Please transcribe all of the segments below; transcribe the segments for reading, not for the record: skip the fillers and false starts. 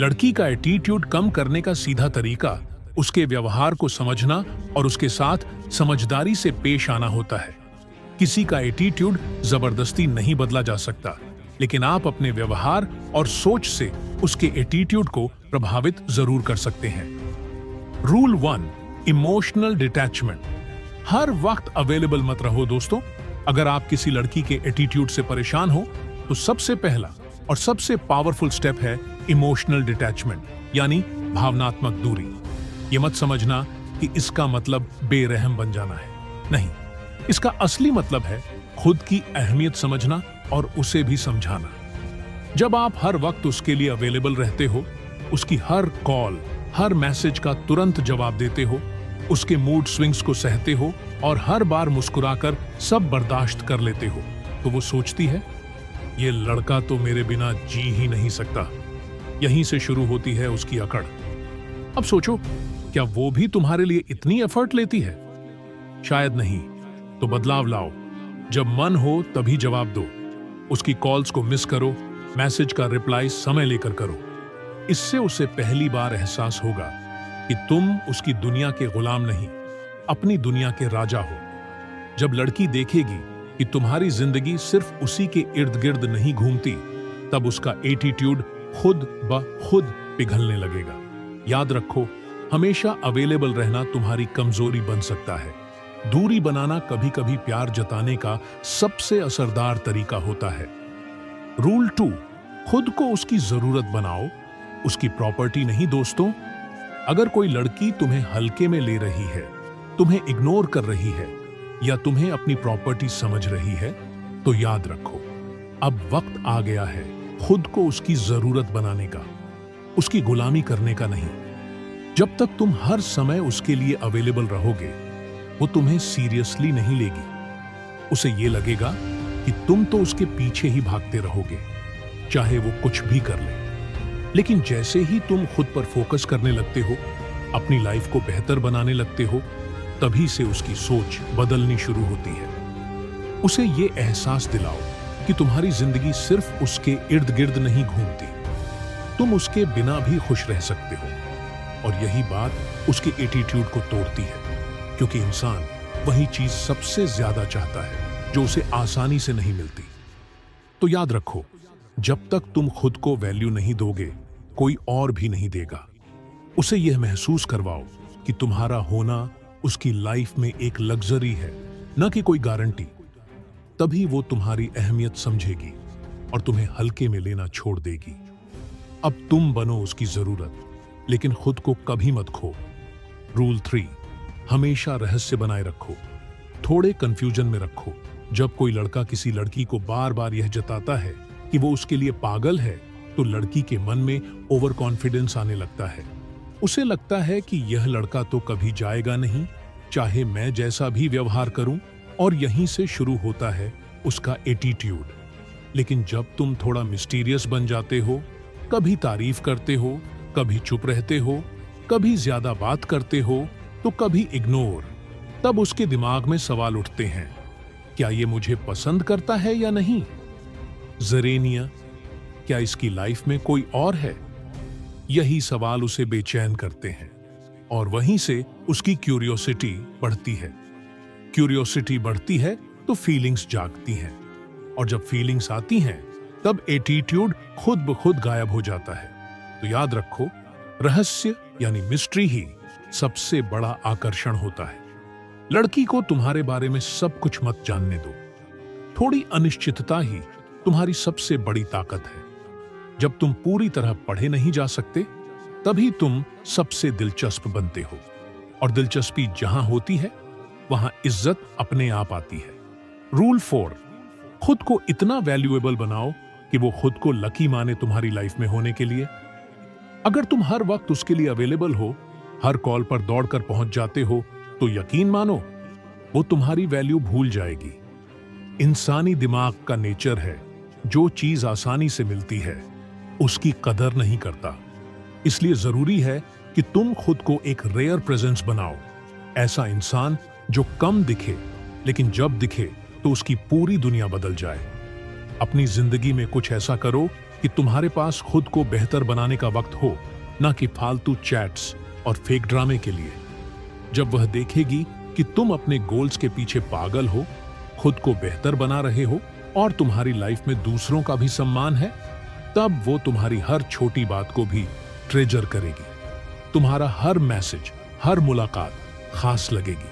लड़की का एटीट्यूड कम करने का सीधा तरीका उसके व्यवहार को समझना और उसके साथ समझदारी से पेश आना होता है। किसी का एटीट्यूड जबरदस्ती नहीं बदला जा सकता, लेकिन आप अपने व्यवहार और सोच से उसके एटीट्यूड को प्रभावित जरूर कर सकते हैं। Rule 1, emotional detachment. हर वक्त अवेलेबल मत रहो दोस्तों। अगर आप किसी लड़की के एटीट्यूड से परेशान हो तो सबसे पहला और सबसे पावरफुल स्टेप है इमोशनल डिटैचमेंट, यानी भावनात्मक दूरी। ये मत समझना कि इसका मतलब बेरहम बन जाना है, नहीं। इसका असली मतलब है खुद की अहमियत समझना और उसे भी समझाना। जब आप हर वक्त उसके लिए अवेलेबल रहते हो, उसकी हर कॉल, हर मैसेज का तुरंत जवाब देते हो, उसके मूड स्विंग्स को सहते हो और हर बार मुस्कुराकर सब बर्दाश्त कर लेते हो, तो वो सोचती है ये लड़का तो मेरे बिना जी ही नहीं सकता। यहीं से शुरू होती है उसकी अकड़। अब सोचो, क्या वो भी तुम्हारे लिए इतनी एफर्ट लेती है? शायद नहीं। तो बदलाव लाओ। जब मन हो तभी जवाब दो। उसकी कॉल्स को मिस करो, मैसेज का रिप्लाई समय लेकर करो। इससे उसे पहली बार एहसास होगा कि तुम उसकी दुनिया के गुलाम नहीं, अपनी दुनिया के राजा हो। जब लड़की देखेगी कि तुम्हारी जिंदगी सिर्फ उसी के इर्द गिर्द नहीं घूमती, तब उसका एटीट्यूड खुद ब खुद पिघलने लगेगा। याद रखो, हमेशा अवेलेबल रहना तुम्हारी कमजोरी बन सकता है। दूरी बनाना कभी कभी प्यार जताने का सबसे असरदार तरीका होता है। रूल 2, खुद को उसकी जरूरत बनाओ, उसकी प्रॉपर्टी नहीं दोस्तों। अगर कोई लड़की तुम्हें हल्के में ले रही है, तुम्हें इग्नोर कर रही है या तुम्हें अपनी प्रॉपर्टी समझ रही है, तो याद रखो, अब वक्त आ गया है खुद को उसकी जरूरत बनाने का, उसकी गुलामी करने का नहीं। जब तक तुम हर समय उसके लिए अवेलेबल रहोगे, वो तुम्हें सीरियसली नहीं लेगी। उसे ये लगेगा कि तुम तो उसके पीछे ही भागते रहोगे, चाहे वो कुछ भी कर ले। लेकिन जैसे ही तुम खुद पर फोकस करने लगते हो, अपनी लाइफ को बेहतर बनाने लगते हो, तभी से उसकी सोच बदलनी शुरू होती है। उसे ये एहसास दिलाओ कि तुम्हारी जिंदगी सिर्फ उसके इर्द गिर्द नहीं घूमती, तुम उसके बिना भी खुश रह सकते हो। और यही बात उसके एटीट्यूड को तोड़ती है, क्योंकि इंसान वही चीज सबसे ज्यादा चाहता है जो उसे आसानी से नहीं मिलती। तो याद रखो, जब तक तुम खुद को वैल्यू नहीं दोगे, कोई और भी नहीं देगा। उसे यह महसूस करवाओ कि तुम्हारा होना उसकी लाइफ में एक लग्जरी है, न कि कोई गारंटी। तभी वो तुम्हारी अहमियत समझेगी और तुम्हें हल्के में लेना छोड़ देगी। अब तुम बनो उसकी जरूरत, लेकिन खुद को कभी मत खो। रूल 3, हमेशा रहस्य बनाए रखो, थोड़े कंफ्यूजन में रखो। जब कोई लड़का किसी लड़की को बार बार यह जताता है कि वो उसके लिए पागल है, तो लड़की के मन में ओवर कॉन्फिडेंस आने लगता है। उसे लगता है कि यह लड़का तो कभी जाएगा नहीं, चाहे मैं जैसा भी व्यवहार करूं, और यहीं से शुरू होता है उसका एटीट्यूड। लेकिन जब तुम थोड़ा मिस्टीरियस बन जाते हो, कभी तारीफ करते हो, कभी चुप रहते हो, कभी ज्यादा बात करते हो, तो कभी इग्नोर, तब उसके दिमाग में सवाल उठते हैं, क्या ये मुझे पसंद करता है या नहीं? जरेनिया, क्या इसकी लाइफ में कोई और है? यही सवाल उसे बेचैन करते हैं, और वहीं से उसकी क्यूरियोसिटी बढ़ती है। क्यूरियोसिटी बढ़ती है तो फीलिंग्स जागती हैं, और जब फीलिंग्स आती हैं, तब एटीट्यूड खुद ब खुद गायब हो जाता है। तो याद रखो, रहस्य यानी मिस्ट्री ही सबसे बड़ा आकर्षण होता है। लड़की को तुम्हारे बारे में सब कुछ मत जानने दो। थोड़ी अनिश्चितता ही तुम्हारी सबसे बड़ी ताकत है। जब तुम पूरी तरह पढ़े नहीं जा सकते, तभी तुम सबसे दिलचस्प बनते हो, और दिलचस्पी जहां होती है, वहां इज्जत अपने आप आती है। रूल 4, खुद को इतना वैल्यूएबल बनाओ कि वो खुद को लकी माने तुम्हारी लाइफ में होने के लिए। अगर तुम हर वक्त उसके लिए अवेलेबल हो, हर कॉल पर दौड़कर पहुंच जाते हो, तो यकीन मानो वो तुम्हारी वैल्यू भूल जाएगी। इंसानी दिमाग का नेचर है, जो चीज आसानी से मिलती है उसकी कदर नहीं करता। इसलिए जरूरी है कि तुम खुद को एक रेयर प्रेजेंस बनाओ, ऐसा इंसान जो कम दिखे, लेकिन जब दिखे तो उसकी पूरी दुनिया बदल जाए। अपनी जिंदगी में कुछ ऐसा करो कि तुम्हारे पास खुद को बेहतर बनाने का वक्त हो, ना कि फालतू चैट्स और फेक ड्रामे के लिए। जब वह देखेगी कि तुम अपने गोल्स के पीछे पागल हो, खुद को बेहतर बना रहे हो और तुम्हारी लाइफ में दूसरों का भी सम्मान है, तब वो तुम्हारी हर छोटी बात को भी ट्रेजर करेगी। तुम्हारा हर मैसेज, हर मुलाकात खास लगेगी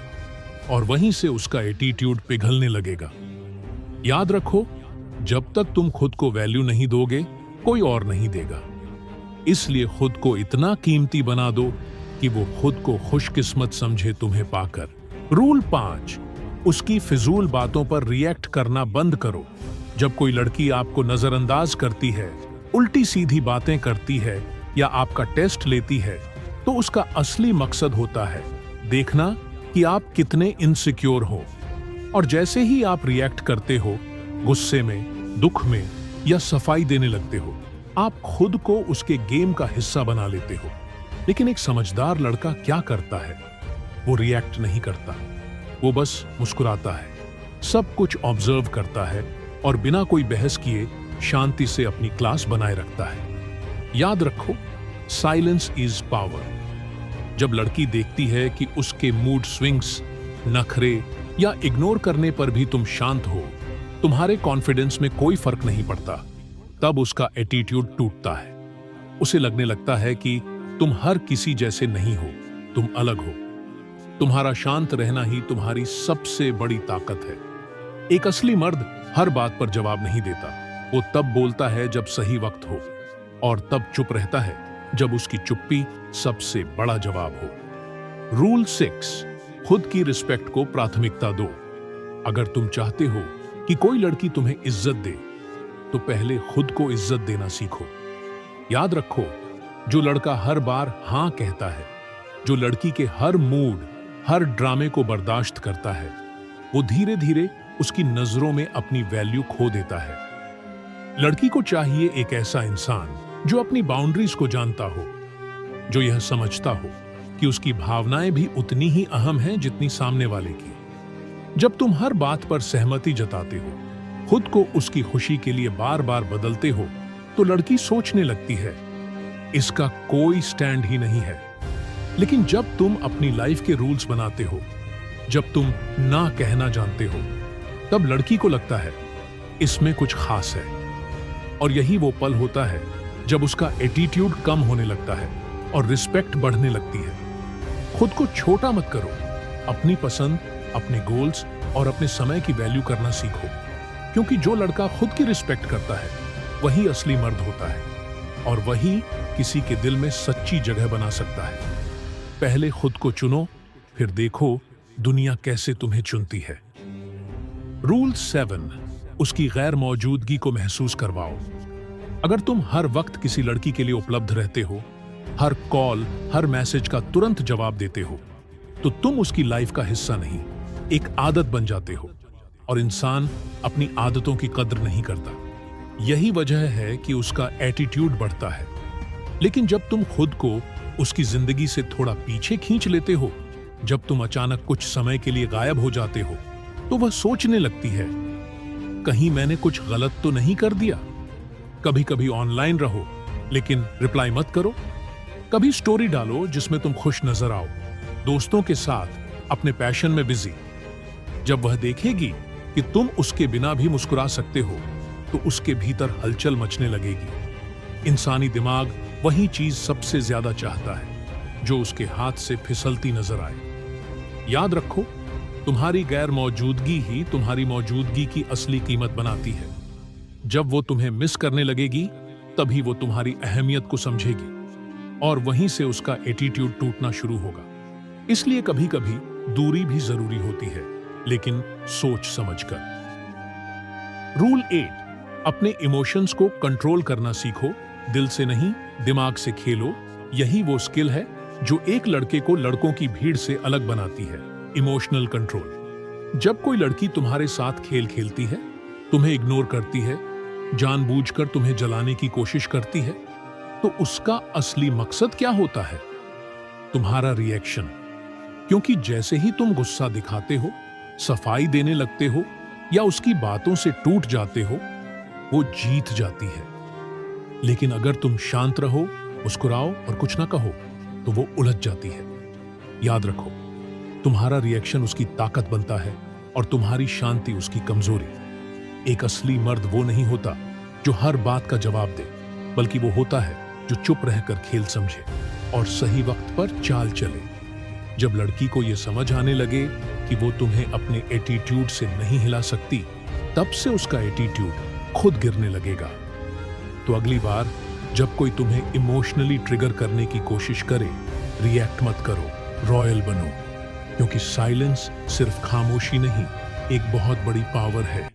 और वहीं से उसका एटीट्यूड पिघलने लगेगा। याद रखो, जब तक तुम खुद को वैल्यू नहीं दोगे, कोई और नहीं देगा। इसलिए खुद को इतना कीमती बना दो कि वो खुद को खुशकिस्मत समझे तुम्हें पाकर। रूल 5, उसकी फिजूल बातों पर रिएक्ट करना बंद करो। जब कोई लड़की आपको नजरअंदाज करती है, उल्टी सीधी बातें करती है या आपका टेस्ट लेती है, तो उसका असली मकसद होता है देखना कि आप कितने इनसिक्योर हो। और जैसे ही आप रिएक्ट करते हो, गुस्से में, दुख में या सफाई देने लगते हो, आप खुद को उसके गेम का हिस्सा बना लेते हो। लेकिन एक समझदार लड़का क्या करता है? वो रिएक्ट नहीं करता, वो बस मुस्कुराता है, सब कुछ ऑब्जर्व करता है और बिना कोई बहस किए शांति से अपनी क्लास बनाए रखता है। याद रखो, साइलेंस इज पावर। जब लड़की देखती है कि उसके मूड स्विंग्स, नखरे या इग्नोर करने पर भी तुम शांत हो, तुम्हारे कॉन्फिडेंस में कोई फर्क नहीं पड़ता, तब उसका एटीट्यूड टूटता है। उसे लगने लगता है कि तुम हर किसी जैसे नहीं हो, तुम अलग हो। तुम्हारा शांत रहना ही तुम्हारी सबसे बड़ी ताकत है। एक असली मर्द हर बात पर जवाब नहीं देता। वो तब बोलता है जब सही वक्त हो और तब चुप रहता है जब उसकी चुप्पी सबसे बड़ा जवाब हो। रूल 6, खुद की रिस्पेक्ट को प्राथमिकता दो। अगर तुम चाहते हो कि कोई लड़की तुम्हें इज्जत दे, तो पहले खुद को इज्जत देना सीखो। याद रखो, जो लड़का हर बार हां कहता है, जो लड़की के हर मूड, हर ड्रामे को बर्दाश्त करता है, वो धीरे धीरे उसकी नजरों में अपनी वैल्यू खो देता है। लड़की को चाहिए एक ऐसा इंसान जो अपनी बाउंड्रीज को जानता हो, जो यह समझता हो कि उसकी भावनाएं भी उतनी ही अहम हैं जितनी सामने वाले की। जब तुम हर बात पर सहमति जताते हो, खुद को उसकी खुशी के लिए बार बार बदलते हो, तो लड़की सोचने लगती है इसका कोई स्टैंड ही नहीं है। लेकिन जब तुम अपनी लाइफ के रूल्स बनाते हो, जब तुम ना कहना जानते हो, तब लड़की को लगता है इसमें कुछ खास है। और यही वो पल होता है जब उसका एटीट्यूड कम होने लगता है और रिस्पेक्ट बढ़ने लगती है। खुद को छोटा मत करो, अपनी पसंद, अपने गोल्स और अपने समय की वैल्यू करना सीखो, क्योंकि जो लड़का खुद की रिस्पेक्ट करता है, वही असली मर्द होता है और वही किसी के दिल में सच्ची जगह बना सकता है। पहले खुद को चुनो, फिर देखो दुनिया कैसे तुम्हें चुनती है। रूल 7, उसकी गैर मौजूदगी को महसूस करवाओ। अगर तुम हर वक्त किसी लड़की के लिए उपलब्ध रहते हो, हर कॉल, हर मैसेज का तुरंत जवाब देते हो, तो तुम उसकी लाइफ का हिस्सा नहीं, एक आदत बन जाते हो। और इंसान अपनी आदतों की कद्र नहीं करता। यही वजह है कि उसका एटीट्यूड बढ़ता है। लेकिन जब तुम खुद को उसकी जिंदगी से थोड़ा पीछे खींच लेते हो, जब तुम अचानक कुछ समय के लिए गायब हो जाते हो, तो वह सोचने लगती है कहीं मैंने कुछ गलत तो नहीं कर दिया। कभी कभी ऑनलाइन रहो लेकिन रिप्लाई मत करो। कभी स्टोरी डालो जिसमें तुम खुश नजर आओ, दोस्तों के साथ, अपने पैशन में बिजी। जब वह देखेगी कि तुम उसके बिना भी मुस्कुरा सकते हो, तो उसके भीतर हलचल मचने लगेगी। इंसानी दिमाग वही चीज सबसे ज्यादा चाहता है जो उसके हाथ से फिसलती नजर आए। याद रखो, तुम्हारी गैर मौजूदगी ही तुम्हारी मौजूदगी की असली कीमत बनाती है। जब वो तुम्हें मिस करने लगेगी, तभी वो तुम्हारी अहमियत को समझेगी और वहीं से उसका एटीट्यूड टूटना शुरू होगा। इसलिए कभी कभी दूरी भी जरूरी होती है, लेकिन सोच समझकर। रूल 8, अपने इमोशंस को कंट्रोल करना सीखो। दिल से नहीं, दिमाग से खेलो। यही वो स्किल है जो एक लड़के को लड़कों की भीड़ से अलग बनाती है। Emotional control. जब कोई लड़की तुम्हारे साथ खेल खेलती है, तुम्हें इग्नोर करती है, जानबूझकर तुम्हें जलाने की कोशिश करती है, तो उसका असली मकसद क्या होता है? तुम्हारा रिएक्शन। क्योंकि जैसे ही तुम गुस्सा दिखाते हो, सफाई देने लगते हो या उसकी बातों से टूट जाते हो, वो जीत जाती है। लेकिन अगर तुम शांत रहो, मुस्कुराओ और कुछ ना कहो, तो वो उलझ जाती है। याद रखो, तुम्हारा रिएक्शन उसकी ताकत बनता है और तुम्हारी शांति उसकी कमजोरी। एक असली मर्द वो नहीं होता जो हर बात का जवाब दे, बल्कि वो होता है जो चुप रहकर खेल समझे और सही वक्त पर चाल चले। जब लड़की को ये समझ आने लगे कि वो तुम्हें अपने एटीट्यूड से नहीं हिला सकती, तब से उसका एटीट्यूड खुद गिरने लगेगा। तो अगली बार जब कोई तुम्हें इमोशनली ट्रिगर करने की कोशिश करे, रिएक्ट मत करो, रॉयल बनो, क्योंकि साइलेंस सिर्फ खामोशी नहीं, एक बहुत बड़ी पावर है।